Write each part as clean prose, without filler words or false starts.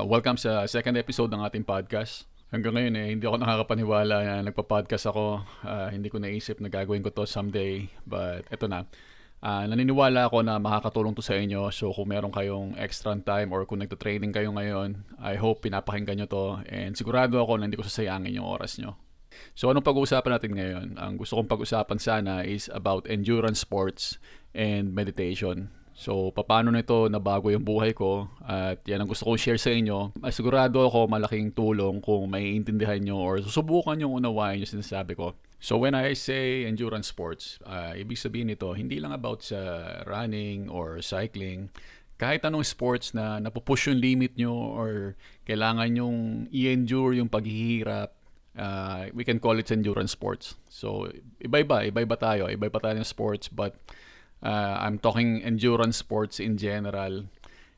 Welcome sa second episode ng ating podcast. Hanggang ngayon hindi ako nakakapaniwala na nagpa-podcast ako. Hindi ko naisip na gagawin ko to someday. But eto na. Naniniwala ako na makakatulong to sa inyo. So kung meron kayong extra time or kung nagto-training kayo ngayon, I hope pinapakinggan nyo to. And sigurado ako na hindi ko sasayangin yung oras nyo. So anong pag-uusapan natin ngayon? Ang gusto kong pag-usapan sana is about endurance sports and meditation. So, paano nito nabago yung buhay ko at yan ang gusto kong share sa inyo. Sigurado ako malaking tulong kung maiintindihan nyo or susubukan nyo unawain yung sinasabi ko. So, when I say endurance sports, ibig sabihin nito, hindi lang about sa running or cycling. Kahit anong sports na napupush yung limit nyo or kailangan nyong i-endure yung paghihirap, we can call it endurance sports. So, iba-iba tayo ng sports, but I'm talking endurance sports in general.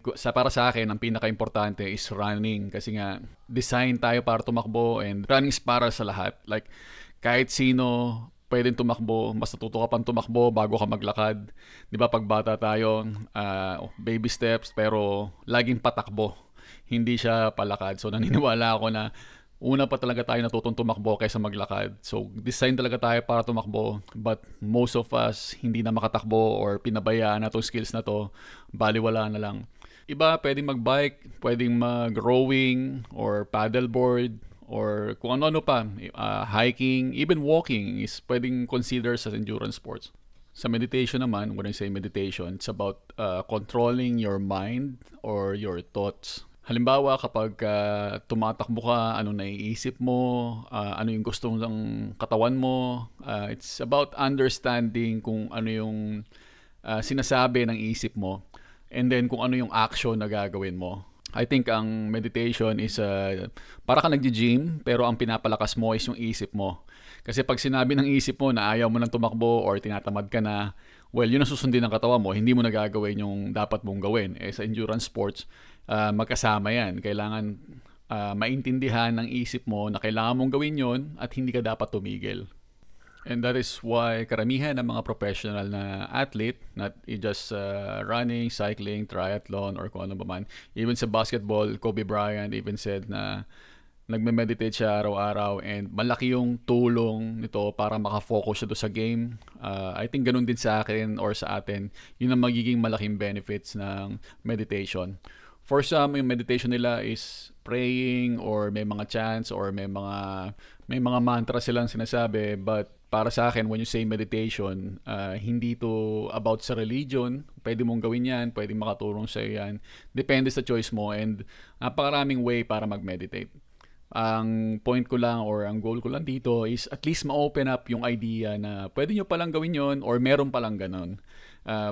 Para sa akin, ang pinaka-importante is running kasi nga design tayo para tumakbo and running is para sa lahat. Like kahit sino pwedeng tumakbo, mas natuto ka pang tumakbo bago ka maglakad. 'Di ba pag bata tayo, baby steps pero laging patakbo. Hindi siya palakad. So naniniwala ako na una pa talaga tayo natutong tumakbo kaysa maglakad. So, design talaga tayo para tumakbo. But most of us, hindi na makatakbo or pinabayaan na itong skills na to. Baliwala na lang. Iba, pwedeng mag-bike, pwedeng mag-rowing or paddleboard or kung ano-ano pa. Hiking, even walking is pwedeng consider sa endurance sports. Sa meditation naman, when I say meditation, it's about controlling your mind or your thoughts. Halimbawa, kapag tumatakbo ka, ano naiisip mo, ano yung gusto ng katawan mo, it's about understanding kung ano yung sinasabi ng isip mo and then kung ano yung action na gagawin mo. I think ang meditation is para ka nag-gym pero ang pinapalakas mo is yung isip mo. Kasi pag sinabi ng isip mo na ayaw mo nang tumakbo or tinatamad ka na, well, yun ang susundin ng katawan mo, hindi mo nagagawin yung dapat mong gawin. Sa endurance sports, magkasama yan. Kailangan maintindihan ng isip mo na kailangan mong gawin yon at hindi ka dapat tumigil. And that is why karamihan ng mga professional na athlete, not just running, cycling, triathlon, or kung ano ba man, even sa basketball, Kobe Bryant even said na nagme-meditate siya araw-araw and malaki yung tulong nito para makafocus siya doon sa game. I think ganun din sa akin or sa atin, yun ang magiging malaking benefits ng meditation. For some, yung meditation nila is praying or may mga chants or may mga mantra silang sinasabi. But para sa akin, when you say meditation, hindi to about sa religion. Pwede mong gawin yan, pwede makatulong sa yan. Depende sa choice mo and napakaraming way para mag-meditate. Ang point ko lang or ang goal ko lang dito is at least ma-open up yung idea na pwede nyo palang gawin yon or meron palang ganon.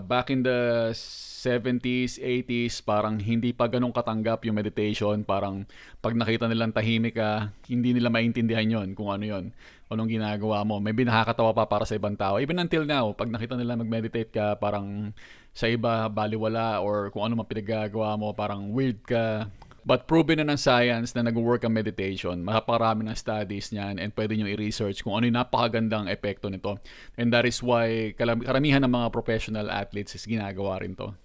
Back in the 70s, 80s, parang hindi pa ganun katanggap yung meditation. Parang pag nakita nilang tahimik ka, hindi nila maintindihan yon kung ano yon, anong ginagawa mo. Maybe nakakatawa pa para sa ibang tao. Even until now, pag nakita nila mag-meditate ka, parang sa iba baliwala or kung ano man pinagagawa mo, parang weird ka. But proven na ng science na nag-work ang meditation. Makaparami ng studies niyan and pwede nyo i-research kung ano yung napakagandang epekto nito. And that is why karamihan ng mga professional athletes is ginagawa rin to.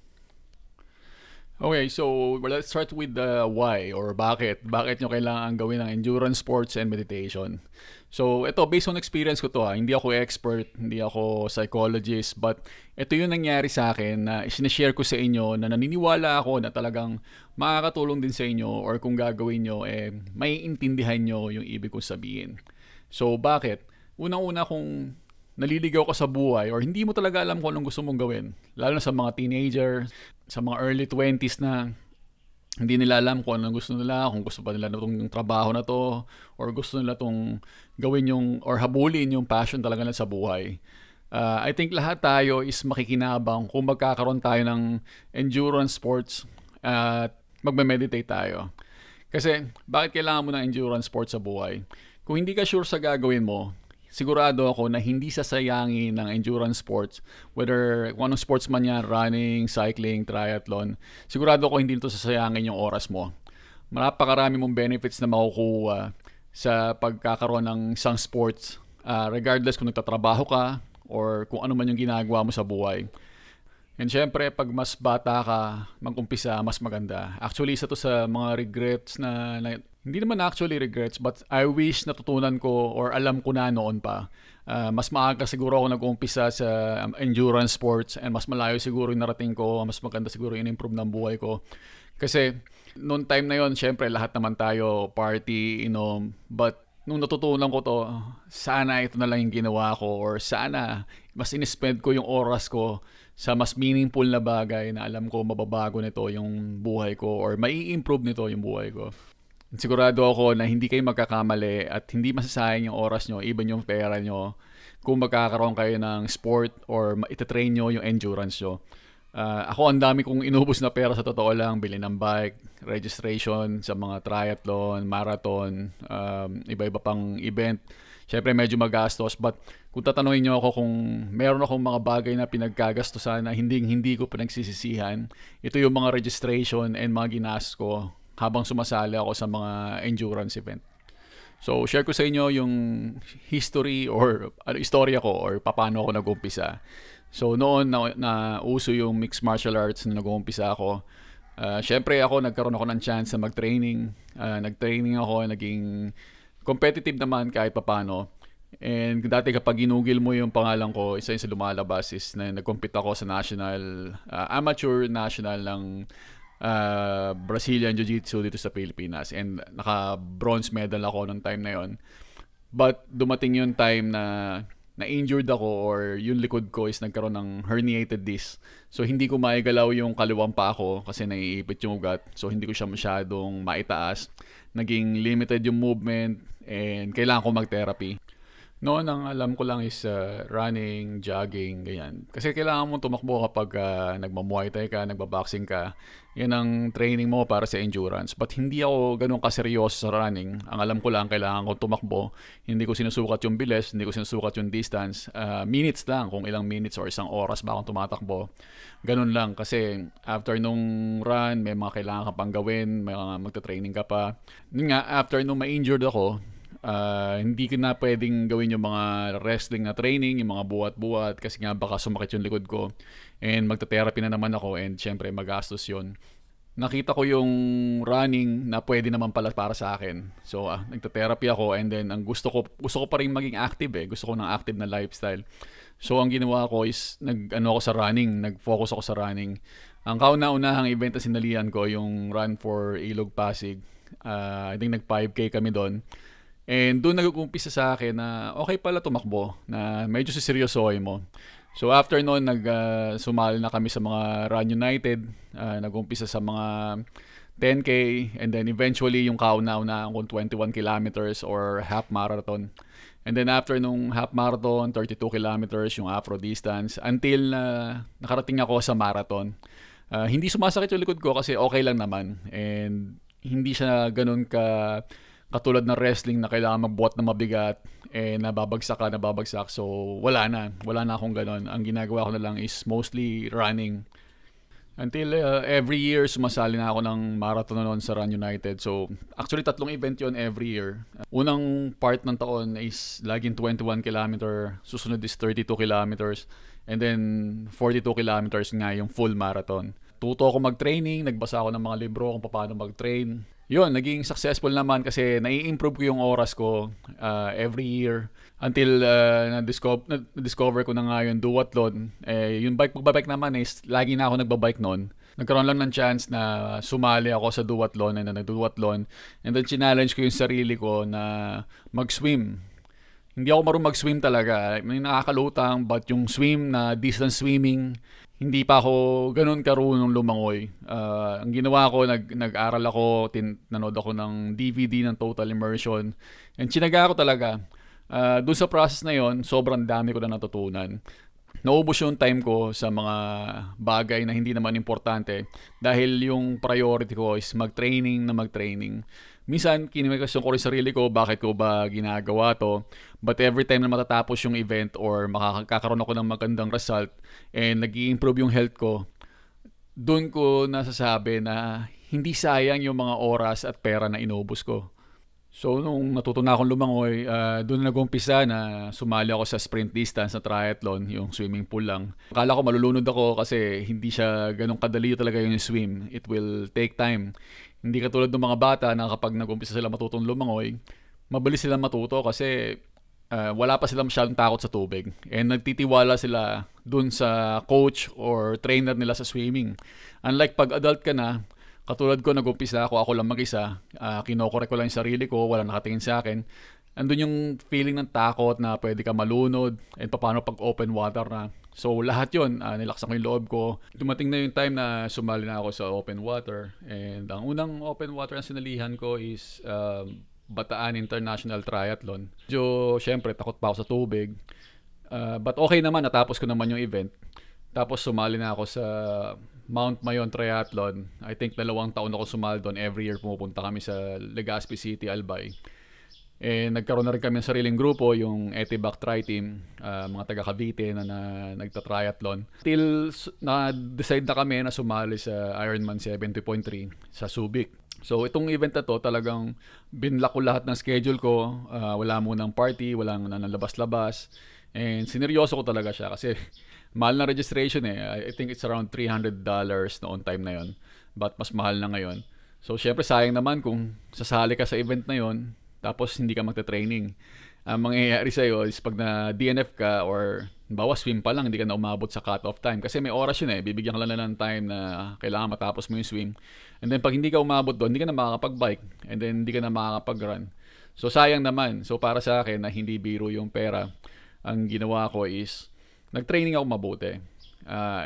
Okay, so let's start with the why or bakit. Bakit nyo kailangan gawin ang endurance sports and meditation? So ito, based on experience ko to hindi ako expert, hindi ako psychologist, but ito yung nangyari sa akin na sinashare ko sa inyo na naniniwala ako na talagang makakatulong din sa inyo or kung gagawin nyo, may intindihan nyo yung ibig kong sabihin. So bakit? Unang-una kung naliligaw ka sa buhay or hindi mo talaga alam kung anong gusto mong gawin, lalo na sa mga teenager, sa mga early 20s na hindi nila alam kung anong gusto nila, kung gusto pa nila itong trabaho na to or gusto nila itong gawin yung or habulin yung passion talaga nila sa buhay. I think lahat tayo is makikinabang kung magkakaroon tayo ng endurance sports at magme-meditate tayo. Kasi bakit kailangan mo ng endurance sports sa buhay? Kung hindi ka sure sa gagawin mo, sigurado ako na hindi sasayangin ng endurance sports, whether kung anong sports man yan, running, cycling, triathlon, sigurado ako hindi nito sasayangin yung oras mo. Napakarami mong benefits na makukuha sa pagkakaroon ng isang sports, regardless kung nagtatrabaho ka or kung ano man yung ginagawa mo sa buhay. And syempre, pag mas bata ka, mag-umpisa, mas maganda. Actually, isa to sa mga regrets na hindi naman actually regrets, but I wish natutunan ko or alam ko na noon pa. Mas maaga siguro ako nag-umpisa sa endurance sports and mas malayo siguro yung narating ko, mas maganda siguro yung improve ng buhay ko. Kasi noong time na yon, syempre lahat naman tayo party, inom, but nung natutunan ko to, sana ito na lang yung ginawa ko or sana mas in-spend ko yung oras ko sa mas meaningful na bagay na alam ko mababago nito yung buhay ko or mai-improve nito yung buhay ko. Sigurado ako na hindi kayo magkakamali at hindi masasayang yung oras nyo, even yung pera nyo, kung magkakaroon kayo ng sport or itatrain nyo yung endurance nyo. Ako ang dami kong inubos na pera sa totoo lang, bili ng bike, registration sa mga triathlon, marathon, iba-iba pang event. Syempre medyo magastos, but kung tatanungin niyo ako kung meron akong mga bagay na pinagkagastusan na hindi ko pinagsisisihan, ito yung mga registration and mga ginas ko habang sumasali ako sa mga endurance event. So, share ko sa inyo yung history or istorya ko or paano ako nag-umpisa. So, noon na uso yung mixed martial arts na nag-umpisa ako. Syempre ako, nagkaroon ako ng chance na mag-training. Nag-training ako, naging competitive naman kahit papano. And dati kapag ginugil mo yung pangalan ko, isa yung sa lumalabas is na nag-compete ako sa national, amateur national ng Brazilian Jiu-Jitsu dito sa Pilipinas. And naka-bronze medal ako nung time na yon. But dumating yung time na injured ako or yung likod ko is nagkaroon ng herniated disc. So hindi ko maigalaw yung kaliwang pa ako kasi naiipit yung ugat. So hindi ko siya masyadong maitaas. Naging limited yung movement and kailangan ko mag-therapy. Noon ang alam ko lang is running, jogging, ganyan. Kasi kailangan mo tumakbo kapag nagmamuay thai ka, nagbaboxing ka. Yan ang training mo para sa endurance. But hindi ako ganun kaseryoso sa running. Ang alam ko lang, kailangan ko tumakbo. Hindi ko sinusukat yung bilis, hindi ko sinusukat yung distance. Minutes lang, kung ilang minutes or isang oras ba akong tumatakbo. Ganun lang. Kasi after nung run, may mga kailangan ka pang gawin, may mga magta-training ka pa. Yun nga, after nung ma-injured ako, hindi ko na pwedeng gawin yung mga wrestling na training, yung mga buhat-buhat kasi nga baka sumakit yung likod ko and magta-therapy na naman ako and syempre magastos yun. Nakita ko yung running na pwede naman pala para sa akin. So nagta-therapy ako and then ang gusto ko pa rin maging active gusto ko ng active na lifestyle. So ang ginawa ko is nag-focus ako sa running. Ang kauna-unahang event na sinalihan ko yung Run for Ilog Pasig. I think nag 5K kami doon. And doon nag-uumpisa sa akin na okay pala tumakbo, na medyo siseryosohin mo. So after noon, sumali na kami sa mga Run United, nag-uumpisa sa mga 10K, and then eventually yung kauna-una kung 21 kilometers or half marathon. And then after nung half marathon, 32 kilometers, yung afro distance, until nakarating ako sa marathon. Hindi sumasakit yung likod ko kasi okay lang naman. And hindi siya ganun katulad ng wrestling na kailangan magbuhat na mabigat nababagsak. So wala na akong ganon. Ang ginagawa ko na lang is mostly running until every year sumasali na ako ng marathon noon sa Run United. So actually 3 event yon every year. Unang part ng taon is laging 21 kilometer, susunod is 32 kilometers, and then 42 kilometers nga yung full marathon. Tuto ako mag-training, nagbasa ako ng mga libro kung paano mag-train. Yun, naging successful naman kasi nai-improve ko yung oras ko every year until na-discover ko na nga yung duathlon. Yung pagbabike naman is lagi na ako nagbabike noon. Nagkaroon lang ng chance na sumali ako sa duathlon and nag-duathlon. And then challenge ko yung sarili ko na mag-swim. Hindi ako marunong mag-swim talaga. May nakakalutang but yung swim na distance swimming, hindi pa ako ganun karunong lumangoy. Ang ginawa ko, nag-aral ako, nanood ako ng DVD ng Total Immersion. And chinaga ko talaga. Doon sa process na yon, sobrang dami ko na natutunan. Naubos yung time ko sa mga bagay na hindi naman importante dahil yung priority ko is mag-training. Minsan, kinikwestiyon ko rin sarili ko, bakit ko ba ginagawa to? But every time na matatapos yung event or makakakaroon ako ng magandang result and nag-i-improve yung health ko, doon ko nasasabi na hindi sayang yung mga oras at pera na inubos ko. So, nung natuto na akong lumangoy, doon nag-umpisa na sumali ako sa sprint distance na triathlon, yung swimming pool lang. Akala ko malulunod ako kasi hindi siya ganun kadali talaga yung swim. It will take time. Hindi katulad ng mga bata na kapag nag-umpisa sila matutong lumangoy, mabilis sila matuto kasi wala pa sila masyadong takot sa tubig. And nagtitiwala sila dun sa coach or trainer nila sa swimming. Unlike pag adult ka na, katulad ko, nag-umpisa ako lang mag-isa. Kinokorek ko lang yung sarili ko, walang nakatingin sa akin. Andun yung feeling ng takot na pwede ka malunod and paano pag open water na. So lahat yun, nilaksan ko yung loob ko. Dumating na yung time na sumali na ako sa open water. And ang unang open water na sinalihan ko is Bataan International Triathlon. Medyo, syempre, takot pa ako sa tubig. But okay naman, natapos ko naman yung event. Tapos sumali na ako sa Mount Mayon Triathlon. I think 2 taon ako sumali doon. Every year pumupunta kami sa Legazpi City, Albay. Nagkaroon na rin kami ng sariling grupo, yung Etibac Tri Team, mga taga Cavite na nagta-triathlon. Till na-decide na kami na sumali sa Ironman 70.3 sa Subic. So itong event na to, talagang binlock ko lahat ng schedule ko. Wala munang party, walang nanlalabas-labas. And sineryoso ko talaga siya kasi mahal na registration eh. I think it's around $300 noon time na yon. But mas mahal na ngayon. So syempre sayang naman kung sasali ka sa event na yon tapos hindi ka magte-training. Ang mangyayari sa'yo is pag na DNF ka or bawa swim pa lang, hindi ka na umabot sa cut-off time. Kasi may oras yun eh. Bibigyan ka lang ng time na kailangan matapos mo yung swim. And then pag hindi ka umabot doon, hindi ka na makakapag-bike. And then hindi ka na makakapag-run. So sayang naman. So para sa akin na hindi biro yung pera, ang ginawa ko is nag-training ako mabuti.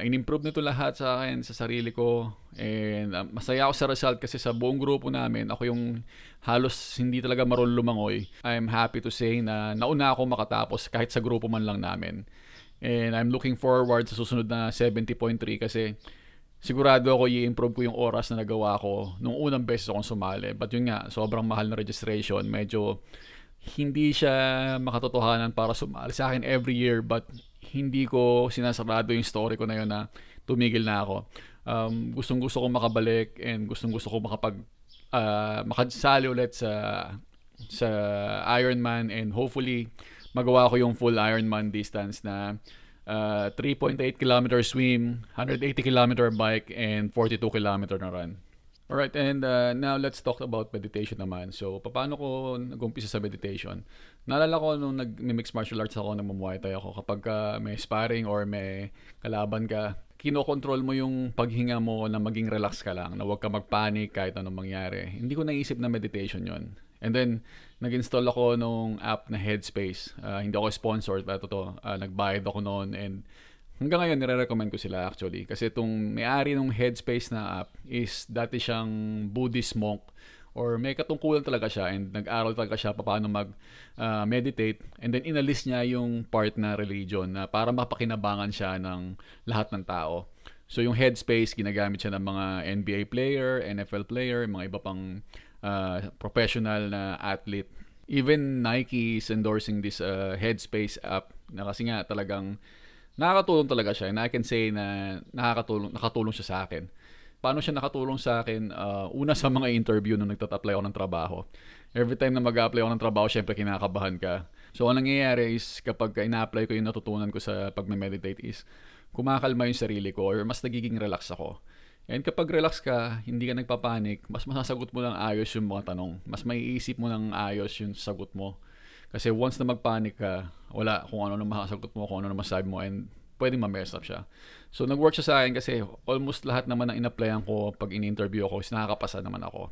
In-improve nito lahat sa akin, sa sarili ko. And masaya ako sa result kasi sa buong grupo namin, ako yung halos hindi talaga marunong lumangoy. I'm happy to say na nauna ako makatapos kahit sa grupo man lang namin. And I'm looking forward sa susunod na 70.3 kasi sigurado ako i-improve ko yung oras na nagawa ko nung unang beses akong sumali. But yun nga, sobrang mahal na registration. Medyo hindi siya makatotohanan para sumali sa akin every year, but hindi ko sinasarado yung story ko na yun na tumigil na ako. Gustong gusto kong makabalik and gustong gusto ko makasali ulit sa Ironman and hopefully magawa ko yung full Ironman distance na 3.8 km swim, 180 km bike, and 42 km na run. Alright, and now let's talk about meditation naman. So, paano ko nag-umpisa sa meditation? Naalala ko nung nag-mixed martial arts ako, nag-muay thai ako, kapag may sparring or may kalaban ka, kinokontrol mo yung paghinga mo na maging relax ka lang, na huwag ka magpanic kahit anong mangyari. Hindi ko naisip na meditation yon. And then, nag-install ako nung app na Headspace. Hindi ako sponsored, pero totoo, nagbayad ako noon and hanggang ngayon, nire-recommend ko sila actually. Kasi itong may-ari ng Headspace na app is dati siyang Buddhist monk or may katungkulan talaga siya and nag-aral talaga siya paano mag-meditate and then inalis niya yung part na religion na para mapakinabangan siya ng lahat ng tao. So yung Headspace, ginagamit siya ng mga NBA player, NFL player, mga iba pang professional na athlete. Even Nike is endorsing this Headspace app na kasi nga talagang nakakatulong talaga siya and I can say na nakatulong siya sa akin. Paano siya nakatulong sa akin? Una sa mga interview nung nagtat-apply ako ng trabaho. Every time na mag-apply ako ng trabaho, syempre kinakabahan ka. So ang nangyayari is kapag ina-apply ko yung natutunan ko sa pag-meditate is kumakalma yung sarili ko or mas nagiging relax ako. And kapag relax ka, hindi ka nagpapanik, mas masasagot mo lang ayos yung mga tanong. Mas maiisip mo lang ayos yung sagot mo. Kasi once na magpanic ka, wala kung ano na makasagot mo, kung ano na masabi mo, and pwedeng ma-mess up siya. So, nag-work siya sa akin kasi almost lahat naman ng in-applyan ko pag in-interview ako is nakakapasa naman ako.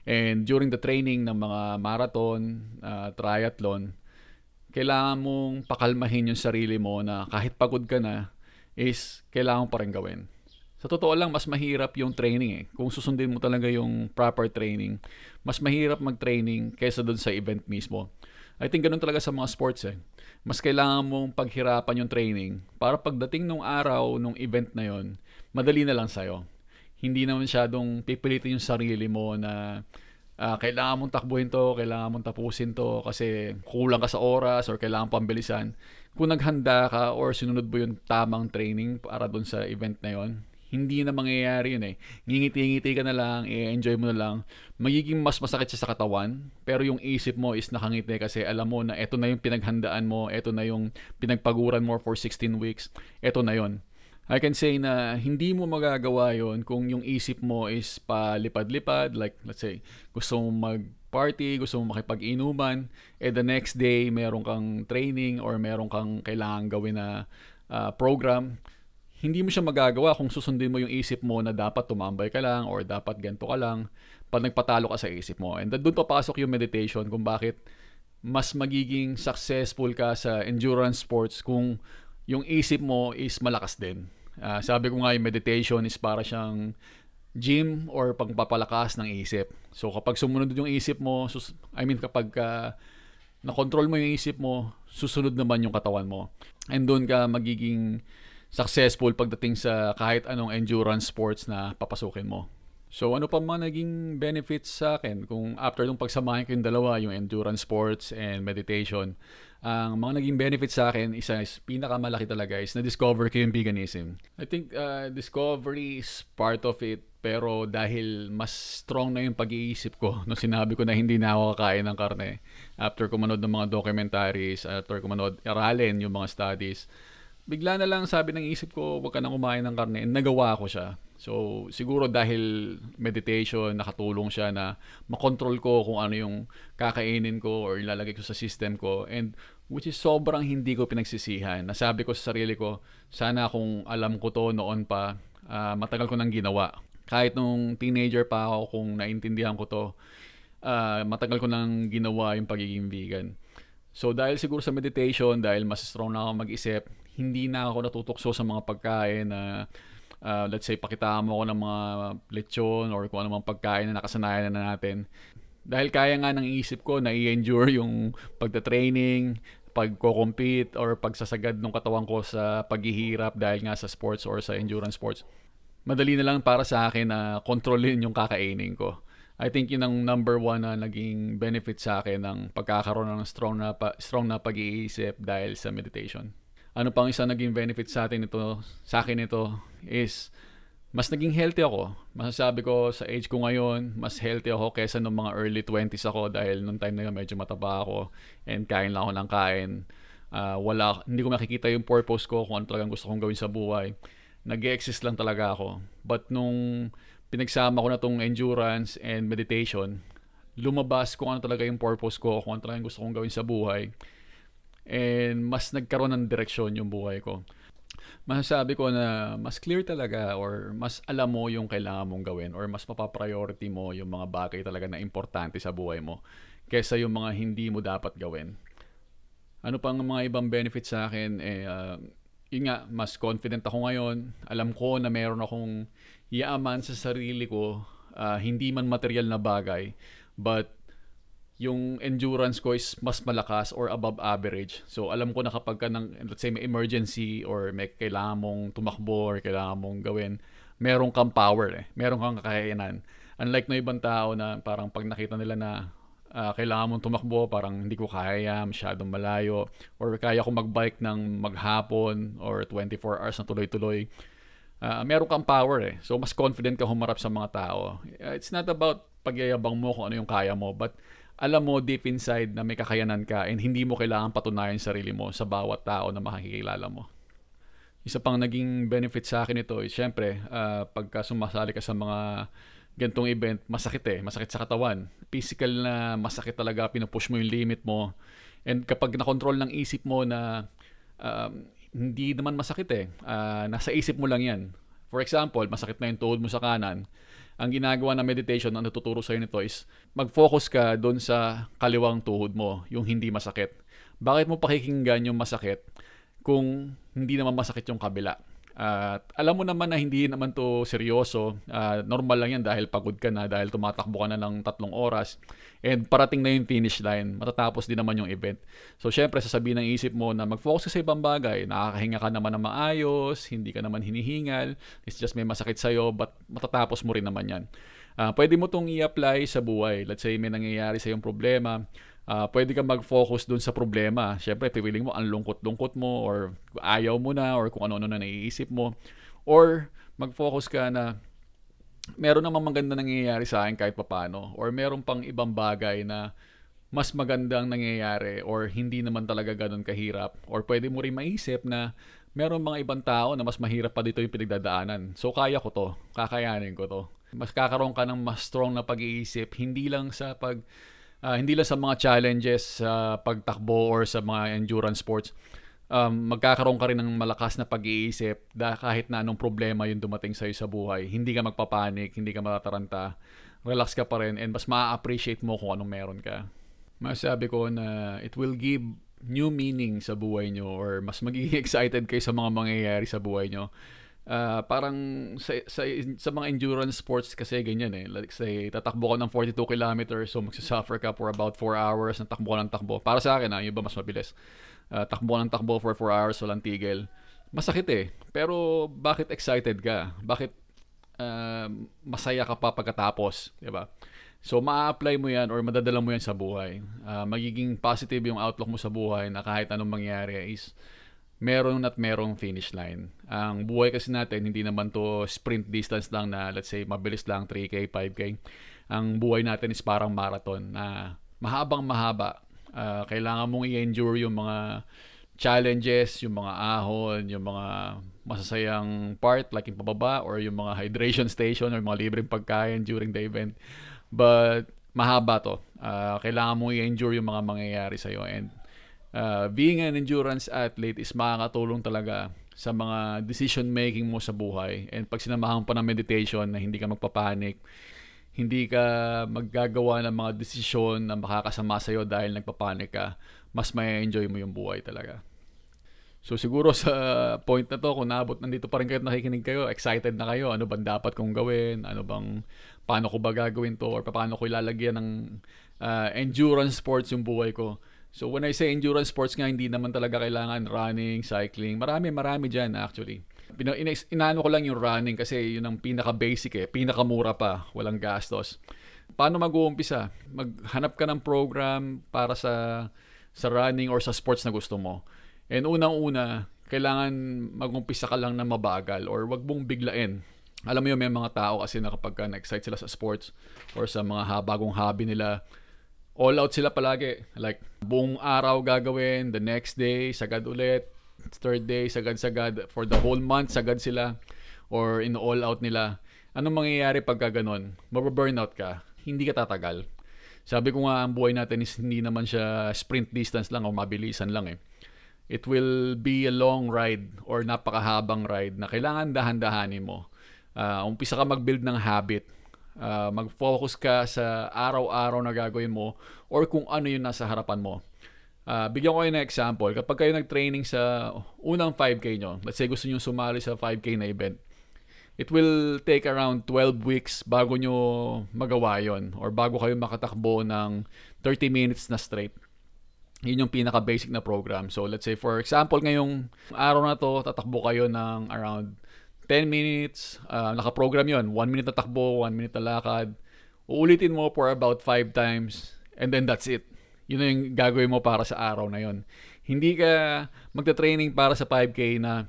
And during the training ng mga marathon, triathlon, kailangan mong pakalmahin yung sarili mo na kahit pagod ka na, is kailangan pa rin gawin. Sa totoo lang, mas mahirap yung training eh. Kung susundin mo talaga yung proper training, mas mahirap mag-training kaysa dun sa event mismo. I think ganun talaga sa mga sports eh. Mas kailangan mong paghirapan yung training para pagdating nung araw, nung event na yon, madali na lang sa'yo. Hindi naman masyadong pipilitin yung sarili mo na kailangan mong takbuhin to, kailangan mong tapusin to kasi kulang ka sa oras or kailangan pambilisan. Kung naghanda ka or sinunod mo yung tamang training para dun sa event na yon, hindi na mangyayari yun eh. Ngingiti-ngiti ka na lang, i-enjoy mo na lang. Magiging mas masakit siya sa katawan, pero yung isip mo is nakangiti kasi alam mo na eto na yung pinaghandaan mo, eto na yung pinagpaguran mo for 16 weeks, eto na yon. I can say na hindi mo magagawa yon kung yung isip mo is palipad-lipad, like let's say, gusto mo mag-party, gusto mo makipag-inuman, the next day meron kang training or meron kang kailangan gawin na program. Hindi mo siya magagawa kung susundin mo yung isip mo na dapat tumambay ka lang or dapat ganito ka lang pag nagpatalo ka sa isip mo. And doon papasok yung meditation kung bakit mas magiging successful ka sa endurance sports kung yung isip mo is malakas din. Sabi ko nga yung meditation is para siyang gym or pagpapalakas ng isip. So kapag sumunod yung isip mo, kapag na-control mo yung isip mo, susunod naman yung katawan mo. And doon ka magiging successful pagdating sa kahit anong endurance sports na papasukin mo. So ano pa mga naging benefits sa akin kung after nung pagsamahin ko yung dalawa, yung endurance sports and meditation, ang mga naging benefits sa akin is pinakamalaki talaga is na-discover ko yung veganism. I think discovery is part of it, pero dahil mas strong na yung pag-iisip ko nung sinabi ko na hindi na ako kakain ng karne, after ko manood ng mga documentaries, after ko manood aralin yung mga studies, bigla na lang sabi ng isip ko, wag ka nang kumain ng karne, and nagawa ko siya. So, siguro dahil meditation, nakatulong siya na makontrol ko kung ano yung kakainin ko or ilalagay ko sa system ko. And which is sobrang hindi ko pinagsisihan. Nasabi ko sa sarili ko, sana kung alam ko to noon pa, matagal ko nang ginawa. Kahit nung teenager pa ako, kung naintindihan ko to, matagal ko nang ginawa yung pagiging vegan. So dahil siguro sa meditation, dahil mas strong na ako mag-isip, hindi na ako natutokso sa mga pagkain na let's say pakitaan mo ako ng mga lechon or kung ano mang pagkain na nakasanayan na natin. Dahil kaya nga ng isip ko na i-endure yung pagta-training, pagko-compete or pagsasagad ng katawan ko sa paghihirap dahil nga sa sports or sa endurance sports. Madali na lang para sa akin na kontrolin yung kakainin ko. I think yun ang number one na naging benefit sa akin ng pagkakaroon ng strong na pag-iisip dahil sa meditation. Ano pang isa naging benefit sa akin ito is mas naging healthy ako. Masasabi ko sa age ko ngayon, mas healthy ako kaysa nung mga early 20s ako dahil nung time na yun medyo mataba ako and kain lang ako ng kain. Hindi ko makikita yung purpose ko kung ano talagang gusto kong gawin sa buhay. Nag-exist lang talaga ako. But nung pinagsama ko na tong endurance and meditation, lumabas kung ano talaga yung purpose ko, kung ano talaga yung gusto kong gawin sa buhay. And mas nagkaroon ng direksyon yung buhay ko. Masasabi ko na mas clear talaga or mas alam mo yung kailangan mong gawin or mas mapapriority mo yung mga bagay talaga na importante sa buhay mo kaysa yung mga hindi mo dapat gawin. Ano pang mga ibang benefits sa akin? Yun nga, mas confident ako ngayon. Alam ko na meron akong yaman sa sarili ko, hindi man material na bagay, but yung endurance ko is mas malakas or above average. So alam ko na kapag let's say may emergency or may kailangan mong tumakbo or kailangan mong gawin, meron kang power meron kang kakayanan. Unlike na ibang tao na parang pag nakita nila na kailangan mong tumakbo, parang hindi ko kaya, masyadong malayo, or kaya ko magbike ng maghapon or 24 hours na tuloy-tuloy. Meron kang power So mas confident ka humarap sa mga tao. It's not about pagyayabang mo kung ano yung kaya mo, but alam mo deep inside na may kakayanan ka and hindi mo kailangan patunayan sarili mo sa bawat tao na makikilala mo. Isa pang naging benefit sa akin ito is syempre, pagka sumasali ka sa mga gantong event, masakit sa katawan. Physical na masakit talaga, pinupush mo yung limit mo. And kapag na-control ng isip mo na hindi naman masakit nasa isip mo lang yan. For example, masakit na yung tuhod mo sa kanan. Ang ginagawa ng meditation, ang natuturo sa'yo nito is mag-focus ka doon sa kaliwang tuhod mo, yung hindi masakit. Bakit mo pakikinggan yung masakit kung hindi naman masakit yung kabila? At alam mo naman na hindi naman to seryoso, normal lang yan dahil pagod ka na, dahil tumatakbo ka na ng 3 oras and parating na yung finish line, matatapos din naman yung event. So syempre sasabihin ng isip mo na mag-focus ka sa ibang bagay, nakakahinga ka naman na maayos, hindi ka naman hinihingal, it's just may masakit sa'yo, but matatapos mo rin naman yan. Pwede mo tong i-apply sa buhay. Let's say may nangyayari sa iyong problema, pwede ka mag-focus dun sa problema. Siyempre, feeling mo ang lungkot-lungkot mo or ayaw mo na or kung ano-ano na naiisip mo. Or mag-focus ka na meron namang maganda nangyayari sa akin kahit papano, or meron pang ibang bagay na mas magandang nangyayari, or hindi naman talaga ganun kahirap, or pwede mo rin maisip na meron mga ibang tao na mas mahirap pa dito yung pinagdadaanan. So kaya ko to, kakayanin ko to. Mas kakaroon ka ng mas strong na pag-iisip, hindi lang sa mga challenges sa pagtakbo or sa mga endurance sports. Magkakaroon ka rin ng malakas na pag-iisip kahit na anong problema yung dumating sa'yo sa buhay. Hindi ka magpapanik, hindi ka matataranta, relax ka pa rin, and mas ma-appreciate mo kung anong meron ka. Masabi ko na it will give new meaning sa buhay nyo, or mas magiging excited kayo sa mga mangyayari sa buhay nyo. Parang sa mga endurance sports kasi ganyan eh. Like say, tatakbo ko ng 42 kilometers, so magsasuffer ka for about 4 hours ng takbo ng takbo. Para sa akin, yung iba mas mabilis. Takbo ng takbo for 4 hours, walang tigil. Masakit eh. Pero bakit excited ka? Bakit masaya ka pa pagkatapos? Diba? So, ma-apply mo yan or madadala mo yan sa buhay. Magiging positive yung outlook mo sa buhay na kahit anong mangyari is meron at merong finish line. Ang buhay kasi natin, hindi naman to sprint distance lang na let's say mabilis lang 3K, 5K. Ang buhay natin is parang marathon na mahabang mahaba. Kailangan mong i-endure yung mga challenges, yung mga ahon, yung mga masasayang part like yung pababa, or yung mga hydration station or mga libreng pagkain during the event. But mahaba to. Kailangan mo i-endure yung mga mangyayari sa'yo. And being an endurance athlete is makakatulong talaga sa mga decision making mo sa buhay. And pag sinamahan pa ng meditation na hindi ka magpapanik, hindi ka maggagawa ng mga desisyon na makakasama sa'yo dahil nagpapanik ka, mas may enjoy mo yung buhay talaga. So siguro sa point na to, kung nandito pa rin kayo at nakikinig kayo, excited na kayo, ano bang dapat kong gawin, paano ko ba gagawin to, or paano ko ilalagyan ng endurance sports yung buhay ko. So when I say endurance sports nga, hindi naman talaga kailangan running, cycling, marami dyan actually. Inaano ko lang yung running kasi yun ang pinaka-basic pinakamura pa, walang gastos. Paano mag-uumpisa? Maghanap ka ng program para sa running or sa sports na gusto mo. And unang-una, kailangan mag-umpisa ka lang na mabagal or wag mong biglain. Alam mo yun, may mga tao kasi na kapag na-excite sila sa sports or sa mga bagong hobby nila, all out sila palagi. Like, buong araw gagawin, the next day, sagad ulit, third day, sagad-sagad, for the whole month, sagad sila, or in all out nila. Anong mangyayari pagka ganon? Mababurnout ka, hindi ka tatagal. Sabi ko nga, ang buhay natin is hindi naman siya sprint distance lang o mabilisan lang eh. It will be a long ride or napakahabang ride na kailangan dahan-dahanin mo. Umpisa ka mag-build ng habit. Mag-focus ka sa araw-araw na gagawin mo or kung ano yung nasa harapan mo. Bigyan ko kayo ng example. Kapag kayo nag-training sa unang 5K nyo, let's say gusto nyo sumali sa 5K na event, it will take around 12 weeks bago nyo magawa yon or bago kayo makatakbo ng 30 minutes na straight. Yun yung pinaka-basic na program. So let's say for example, ngayong araw na to, tatakbo kayo ng around 10 minutes. Naka-program yun. 1 minute na takbo, 1 minute na lakad. Uulitin mo for about 5 times and then that's it. Yun na yung gagawin mo para sa araw na yun. Hindi ka magta-training para sa 5K na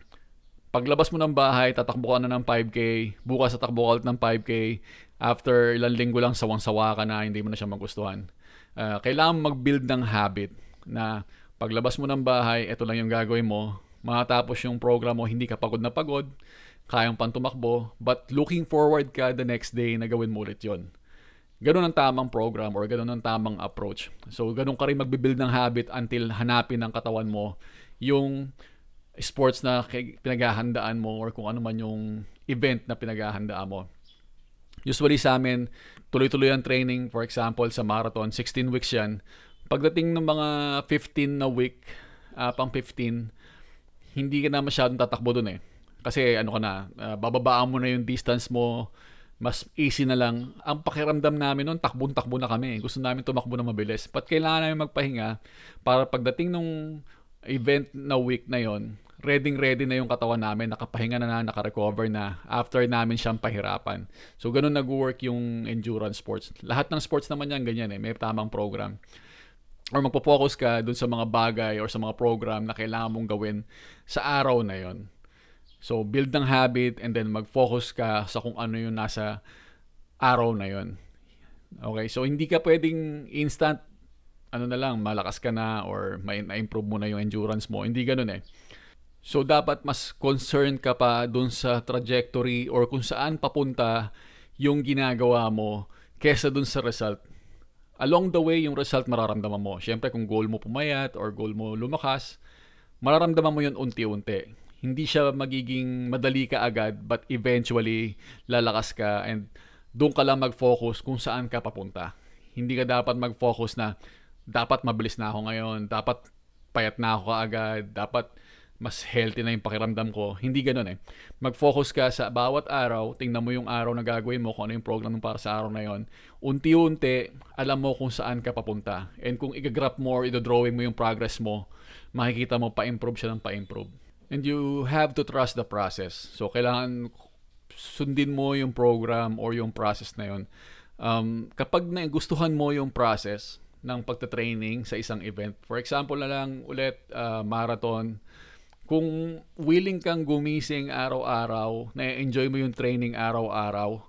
paglabas mo ng bahay, tatakbo ka na ng 5K, bukas tatakbo ka ulit ng 5K, after ilang linggo lang sawang-sawa ka na, hindi mo na siya magustuhan. Kailangan mag-build ng habit na paglabas mo ng bahay, ito lang yung gagawin mo. Matapos yung program mo, hindi ka pagod na pagod, kayang pantumakbo, but looking forward ka the next day na gawin mo ulit yun. Ganun ang tamang program or ganun ang tamang approach. So, ganun ka rin magbibuild ng habit until hanapin ng katawan mo yung sports na pinaghahandaan mo or kung ano man yung event na pinaghahandaan mo. Usually sa amin, tuloy-tuloy ang training. For example, sa marathon, 16 weeks yan. Pagdating ng mga 15 na week, pang 15, hindi ka na masyadong tatakbo dun eh. Kasi bababaan mo na yung distance mo, mas easy na lang. Ang pakiramdam namin noon, takbo na kami. Gusto namin tumakbo na mabilis. But kailangan namin magpahinga para pagdating nung event na week na yon, ready na yung katawan namin, nakapahinga na, naka-recover na after namin siyang pahirapan. So, ganun nag-work yung endurance sports. Lahat ng sports naman yan, ganyan eh. May tamang program. Or magpo-focus ka dun sa mga bagay or sa mga program na kailangan mong gawin sa araw na yon. So, build ng habit and then mag-focus ka sa kung ano yung nasa araw na yon. Okay, so hindi ka pwedeng instant, ano na lang, malakas ka na or may na-improve mo na yung endurance mo. Hindi ganun eh. So, dapat mas concerned ka pa dun sa trajectory or kung saan papunta yung ginagawa mo kesa dun sa result. Along the way, yung result mararamdaman mo. Siyempre, kung goal mo pumayat or goal mo lumakas, mararamdaman mo yun unti-unti. Hindi siya magiging madali ka agad, but eventually, lalakas ka and doon ka lang mag-focus kung saan ka papunta. Hindi ka dapat mag-focus na dapat mabilis na ako ngayon, dapat payat na ako kaagad, dapat mas healthy na yung pakiramdam ko. Hindi ganun eh. Mag-focus ka sa bawat araw, tingnan mo yung araw na gagawin mo, kung ano yung program mo para sa araw na yon. Unti-unti, alam mo kung saan ka papunta. And kung i-graph mo or i-drawing mo yung progress mo, makikita mo pa-improve siya ng pa-improve. And you have to trust the process. So, kailangan sundin mo yung program or yung process na yon. Kapag nagustuhan mo yung process ng pagta-training sa isang event, for example na lang ulit, marathon, kung willing kang gumising araw-araw, na-enjoy mo yung training araw-araw,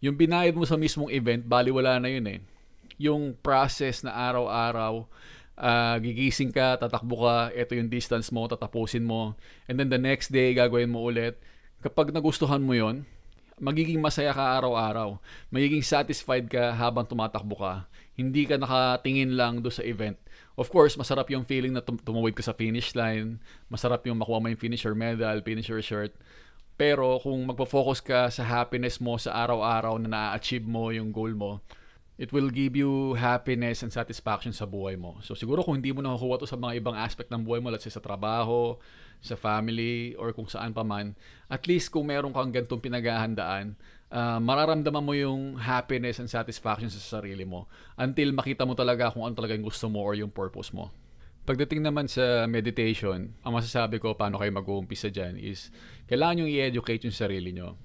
yung binayad mo sa mismong event, baliwala na yun eh. Yung process na araw-araw, gigising ka, tatakbo ka, ito yung distance mo, tatapusin mo, and then the next day, gagawin mo ulit. Kapag nagustuhan mo yon, magiging masaya ka araw-araw. Magiging satisfied ka habang tumatakbo ka. Hindi ka nakatingin lang do sa event. Of course, masarap yung feeling na tumawid ka sa finish line. Masarap yung makuha mo yung finisher medal, finisher shirt. Pero kung magpo-focus ka sa happiness mo sa araw-araw na na-achieve mo yung goal mo, it will give you happiness and satisfaction sa buhay mo. So siguro kung hindi mo nakukuha to sa mga ibang aspect ng buhay mo, let's say sa trabaho, sa family, or kung saan pa man, at least kung meron kang ganitong pinaghahandaan, mararamdaman mo yung happiness and satisfaction sa sarili mo until makita mo talaga kung ano talaga yung gusto mo or yung purpose mo. Pagdating naman sa meditation, ang masasabi ko paano kayo mag-uumpisa dyan is kailangan nyo i-educate yung sarili nyo.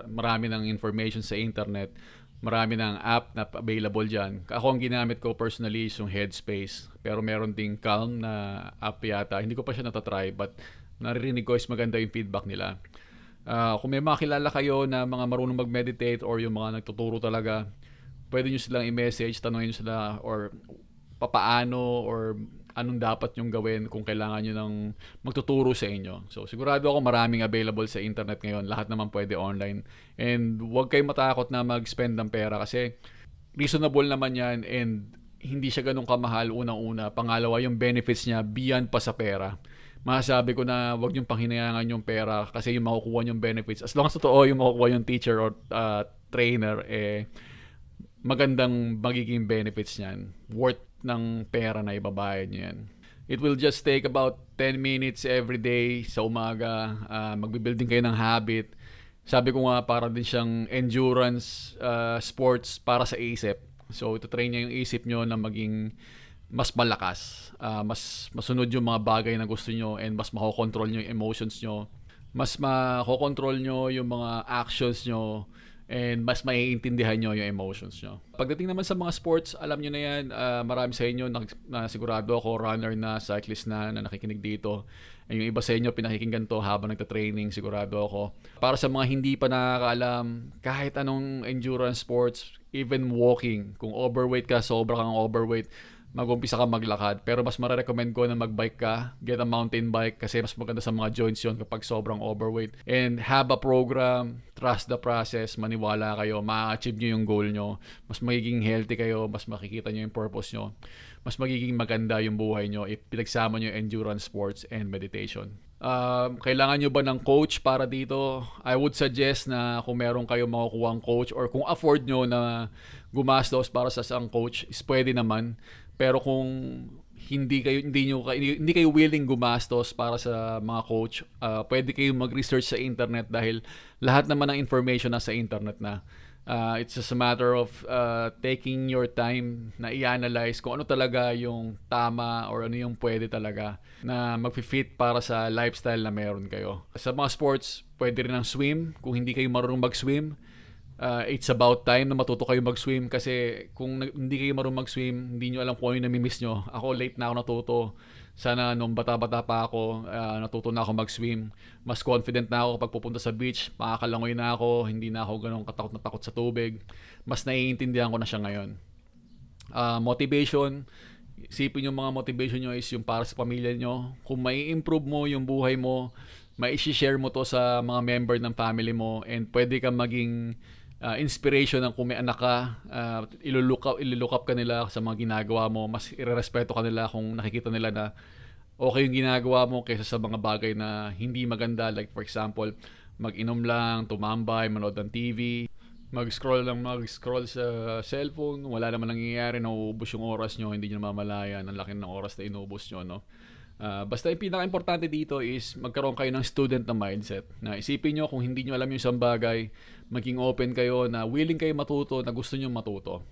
Marami ng information sa internet, marami ng app na available dyan. Ako ang ginamit ko personally is yung Headspace. Pero meron ding Calm na app yata. Hindi ko pa siya natatry but naririnig ko is maganda yung feedback nila. Kung may mga kilala kayo na mga marunong mag-meditate or yung mga nagtuturo talaga, pwede nyo silang i-message, tanongin nyo sila or papaano or anong dapat nyong gawin kung kailangan nyo ng magtuturo sa inyo. So sigurado ako maraming available sa internet ngayon. Lahat naman pwede online. And huwag kayong matakot na mag-spend ng pera kasi reasonable naman yan and hindi siya ganun kamahal unang-una. Pangalawa, yung benefits niya beyond pa sa pera. Masasabi ko na huwag niyong panghinayangan yung pera kasi yung makukuha niyong benefits. As long as totoo yung makukuha yung teacher or trainer, magandang magiging benefits niyan. Worth ng pera na ibabayad niyo yan. It will just take about 10 minutes every day sa umaga. Magbibuilding kayo ng habit. Sabi ko nga, para din siyang endurance sports para sa isip. So, ito train niya yung isip nyo na maging mas malakas. Mas masunod yung mga bagay na gusto nyo and mas makokontrol nyo yung emotions nyo. Mas makokontrol nyo yung mga actions nyo and mas maiintindihan nyo yung emotions nyo. Pagdating naman sa mga sports, alam nyo na yan, marami sa inyo na sigurado ako, runner na, cyclist na nakikinig dito. Yung iba sa inyo pinakikinggan to habang nagta-training, sigurado ako. Para sa mga hindi pa nakakaalam, kahit anong endurance sports, even walking, kung overweight ka, sobra kang overweight, mag-umpisa ka maglakad. Pero mas marirecommend ko na mag-bike ka, get a mountain bike kasi mas maganda sa mga joints yon kapag sobrang overweight. And have a program, trust the process, maniwala kayo, ma-achieve nyo yung goal nyo, mas magiging healthy kayo, mas makikita nyo yung purpose nyo, mas magiging maganda yung buhay nyo if pinagsama nyo yung endurance sports and meditation. Kailangan nyo ba ng coach para dito? I would suggest na kung meron kayo makukuha ang coach or kung afford nyo na gumastos para sa isang coach, is pwede naman. Pero kung hindi kayo willing gumastos para sa mga coach, pwede kayo mag-research sa internet dahil lahat naman ng information nasa internet na. It's just a matter of taking your time na i-analyze kung ano talaga yung tama or ano yung pwede talaga na mag-fit para sa lifestyle na meron kayo. Sa mga sports, pwede rin ang swim. Kung hindi kayo marunong mag-swim, it's about time na matuto kayo mag-swim kasi kung hindi kayo marunong mag-swim, hindi nyo alam kung ano yung namimiss nyo. Ako, late na ako natuto. Sana nung bata-bata pa ako, natuto na ako mag-swim. Mas confident na ako kapag pupunta sa beach. Makakalangoy na ako, hindi na ako ganun katakot na takot sa tubig. Mas naiintindihan ko na siya ngayon. Motivation, isipin yung mga motivation nyo is yung para sa pamilya nyo. Kung may improve mo yung buhay mo, may share mo to sa mga member ng family mo, and pwede kang maging inspiration ng kung may anak ka, ilulook up ka nila sa mga ginagawa mo, mas irerespeto ka nila kung nakikita nila na okay yung ginagawa mo kaysa sa mga bagay na hindi maganda, like for example, mag-inom lang, tumambay, manood ng TV, mag-scroll sa cellphone, wala naman nangyayari, nauubos yung oras nyo, hindi nyo namamalayan, ang laki ng oras na inubos nyo, no? Basta yung pinaka-importante dito is magkaroon kayo ng student na mindset. Na isipin nyo kung hindi nyo alam yung isang bagay, maging open kayo na willing kayo matuto, na gusto nyo matuto.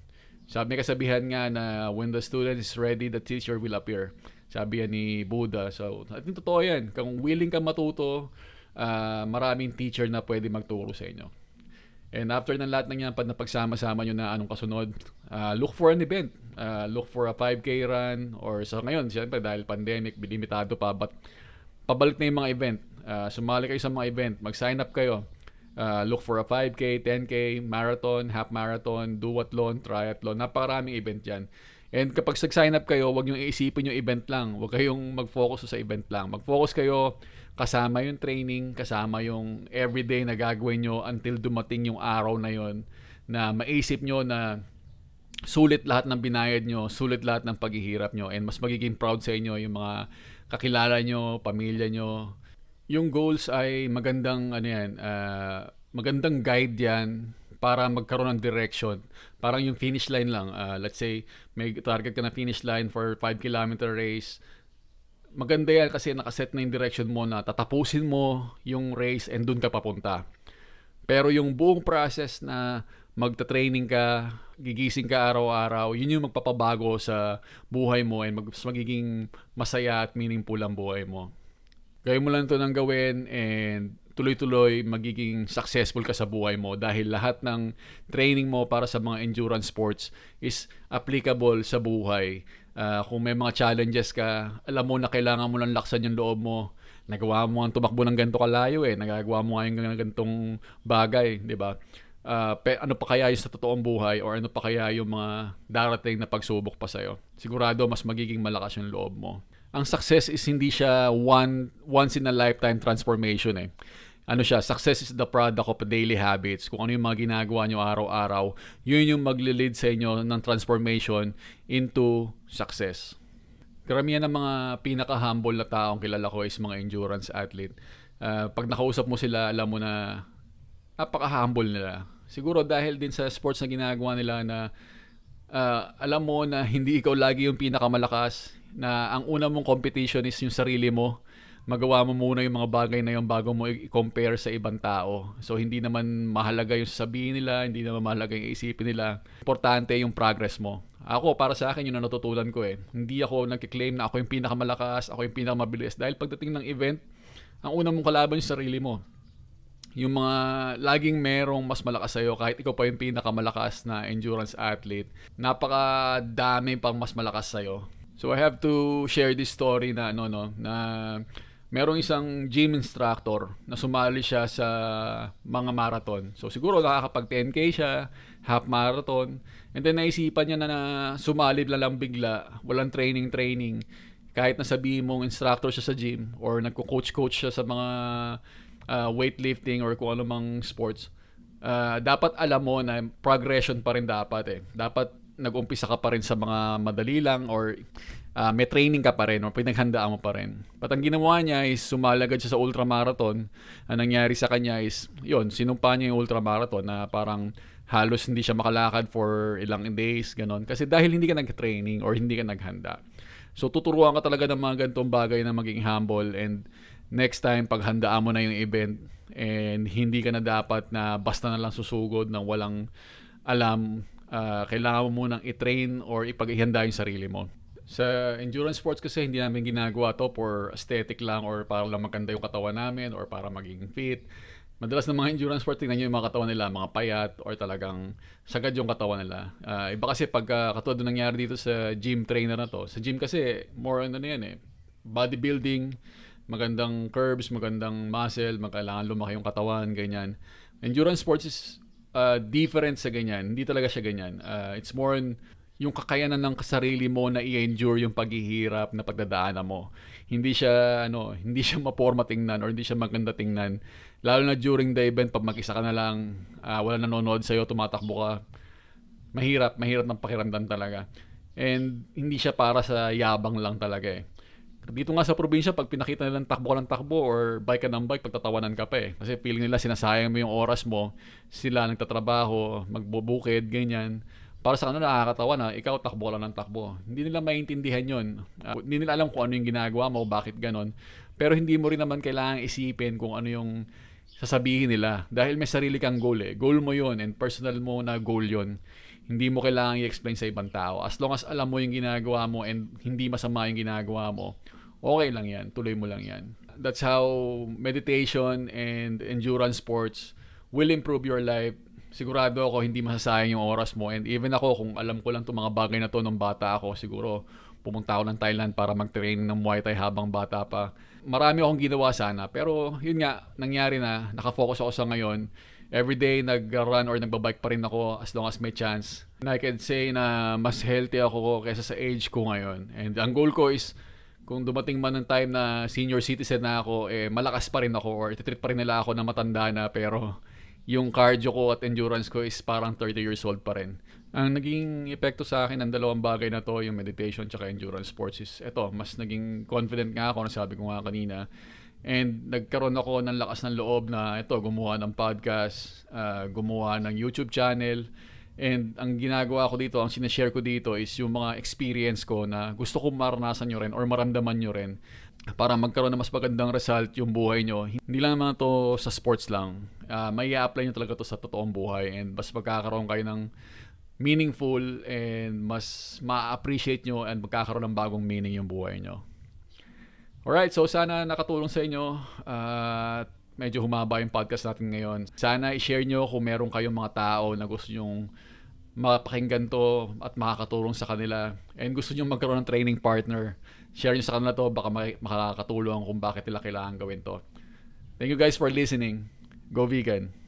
Sabi kasabihan nga na when the student is ready, the teacher will appear. Sabi yan ni Buddha. So, I think totoo yan. Kung willing ka matuto, maraming teacher na pwede magturo sa inyo. And after ng lahat ng yan, pag napagsama-sama nyo na anong kasunod, look for an event. Look for a 5K run, or sa ngayon, siyempre dahil pandemic, limitado pa, but pabalik na yung mga event. Sumali kayo sa mga event, mag-sign up kayo. Look for a 5K, 10K, marathon, half marathon, duathlon, triathlon, napakaraming event dyan. And kapag sign up kayo, huwag nyo iisipin yung event lang. Huwag kayong mag-focus sa event lang. Mag-focus kayo kasama yung training, kasama yung everyday na gagawin nyo until dumating yung araw na yon na maisip nyo na sulit lahat ng binayad nyo, sulit lahat ng paghihirap nyo, and mas magiging proud sa inyo yung mga kakilala nyo, pamilya nyo. Yung goals ay magandang magandang guide yan para magkaroon ng direction. Parang yung finish line lang. Let's say, may target ka na finish line for 5-kilometer race. Maganda yan kasi nakaset na yung direction mo na tatapusin mo yung race and dun ka papunta. Pero yung buong process na magta-training ka, gigising ka araw-araw, yun yung magpapabago sa buhay mo and mas magiging masaya at meaningful ang buhay mo. Gawin mo lang ito ng gawin and tuloy-tuloy magiging successful ka sa buhay mo dahil lahat ng training mo para sa mga endurance sports is applicable sa buhay. Kung may mga challenges ka, alam mo na kailangan mo lang laksan yung loob mo. Nagawa mo ang tumakbo ng ganito kalayo nagagawa mo nga yung ganitong bagay, di ba? Ano pa kaya yung sa totoong buhay, or ano pa kaya yung mga darating na pagsubok pa sa'yo? Sigurado mas magiging malakas yung loob mo. Ang success is hindi siya once in a lifetime transformation Success is the product of daily habits. Kung ano yung mga ginagawa nyo araw-araw, yun yung magli-lead sa inyo ng transformation into success. Karamihan ng mga pinaka-humble na taong kilala ko is mga endurance athlete. Pag nakausap mo sila, alam mo na napaka-humble nila. Siguro dahil din sa sports na ginagawa nila na alam mo na hindi ikaw lagi yung pinakamalakas, na ang una mong competition is yung sarili mo. Magawa mo muna yung mga bagay na yung bago mo i-compare sa ibang tao. So hindi naman mahalaga yung sasabihin nila, hindi naman mahalaga yung isipin nila. Importante yung progress mo. Ako, para sa akin, yun ang natutulan ko Hindi ako nagkiklaim na ako yung pinakamalakas, ako yung pinakamabilis. Dahil pagdating ng event, ang una mong kalaban yung sarili mo. Yung mga laging merong mas malakas sa'yo, kahit ikaw pa yung pinakamalakas na endurance athlete, napakadami pang mas malakas sa'yo. So I have to share this story na merong isang gym instructor na sumali siya sa mga marathon. So siguro nakakapag 10K siya, half marathon. And then naisipan niya na sumali lang bigla, walang training. Kahit nasabihin mong instructor siya sa gym or nagko-coach siya sa mga weightlifting or kung ano mang sports, dapat alam mo na progression pa rin dapat Dapat nag-umpisa ka pa rin sa mga madali lang or may training ka pa rin o pinaghandaan mo pa rin. But ang ginawa niya is sumalagad siya sa ultramarathon. Ang nangyari sa kanya is, sinumpa niya yung ultramarathon na parang halos hindi siya makalakad for ilang days, ganon. Kasi dahil hindi ka nag-training or hindi ka naghanda. So tuturuan ka talaga ng mga ganitong bagay na maging humble, and next time paghandaan mo na yung event and hindi ka na dapat na basta na lang susugod ng walang alam, kailangan mo munang i-train or ipaghihanda yung sarili mo. Sa endurance sports kasi hindi namin ginagawa to for aesthetic lang or para lang maganda yung katawan namin or para maging fit. Madalas ng mga endurance sports, tingnan nyo yung mga katawan nila, mga payat or talagang sagad yung katawan nila. Iba kasi pag katulad nangyari dito sa gym trainer na to. Sa gym kasi more on bodybuilding, magandang curves, magandang muscle, kailangan lumaki yung katawan, ganyan. Endurance sports is different sa ganyan. Hindi talaga siya ganyan. It's more on yung kakayanan ng sarili mo na i-endure yung paghihirap na pagdadaanan mo. Hindi siya maporma tingnan or hindi siya maganda tingnan. Lalo na during the event, pag mag-isa ka na lang, wala nanonood sa'yo, tumatakbo ka, mahirap ng pakiramdam talaga. And hindi siya para sa yabang lang talaga eh. Dito nga sa probinsya, pag pinakita nilang takbo ka ng takbo or bike ka ng bike, pagtatawanan ka pa eh. Kasi feeling nila sinasayang mo yung oras mo, sila nagtatrabaho, magbubukid, ganyan. Para sa kanila nakakatawa na ikaw takbo ka lang ng takbo. Hindi nila maintindihan yun. Hindi nila alam kung ano yung ginagawa mo, bakit ganon. Pero hindi mo rin naman kailangang isipin kung ano yung sasabihin nila. Dahil may sarili kang goal eh. Goal mo yun and personal mo na goal yun. Hindi mo kailangang i-explain sa ibang tao. As long as alam mo yung ginagawa mo and hindi masama yung ginagawa mo, okay lang yan. Tuloy mo lang yan. That's how meditation and endurance sports will improve your life. Sigurado ako hindi masasayang yung oras mo. And even ako, kung alam ko lang itong mga bagay na to nung bata ako, siguro pumunta ako ng Thailand para mag-training ng Muay Thai habang bata pa. Marami akong ginawa sana. Pero yun nga, nangyari na. Nakafocus ako sa ngayon. Everyday nag-run or nagbabike pa rin ako as long as may chance. And I can say na mas healthy ako kaysa sa age ko ngayon. And ang goal ko is kung dumating man ng time na senior citizen na ako, malakas pa rin ako or ititreat pa rin nila ako na matanda na pero yung cardio ko at endurance ko is parang 30 years old pa rin. Ang naging epekto sa akin ng dalawang bagay na to, yung meditation at endurance sports is mas naging confident nga ako, nasabi ko nga kanina. And nagkaroon ako ng lakas ng loob na gumawa ng podcast, gumawa ng YouTube channel. And ang ginagawa ko dito, ang sinashare ko dito is yung mga experience ko na gusto ko maranasan nyo rin or maramdaman nyo rin para magkaroon ng mas magandang result yung buhay nyo. Hindi lang naman to sa sports lang. May i-apply nyo talaga to sa totoong buhay and mas magkakaroon kayo ng meaningful and mas ma-appreciate nyo and magkakaroon ng bagong meaning yung buhay nyo. Alright, so sana nakatulong sa inyo. Medyo humaba yung podcast natin ngayon. Sana i-share nyo kung meron kayong mga tao na gusto nyong mapakinggan to at makakatulong sa kanila. And gusto nyo magkaroon ng training partner. Share nyo sa kanila to, baka makakatulong kung bakit nila kailangan gawin to. Thank you guys for listening. Go vegan!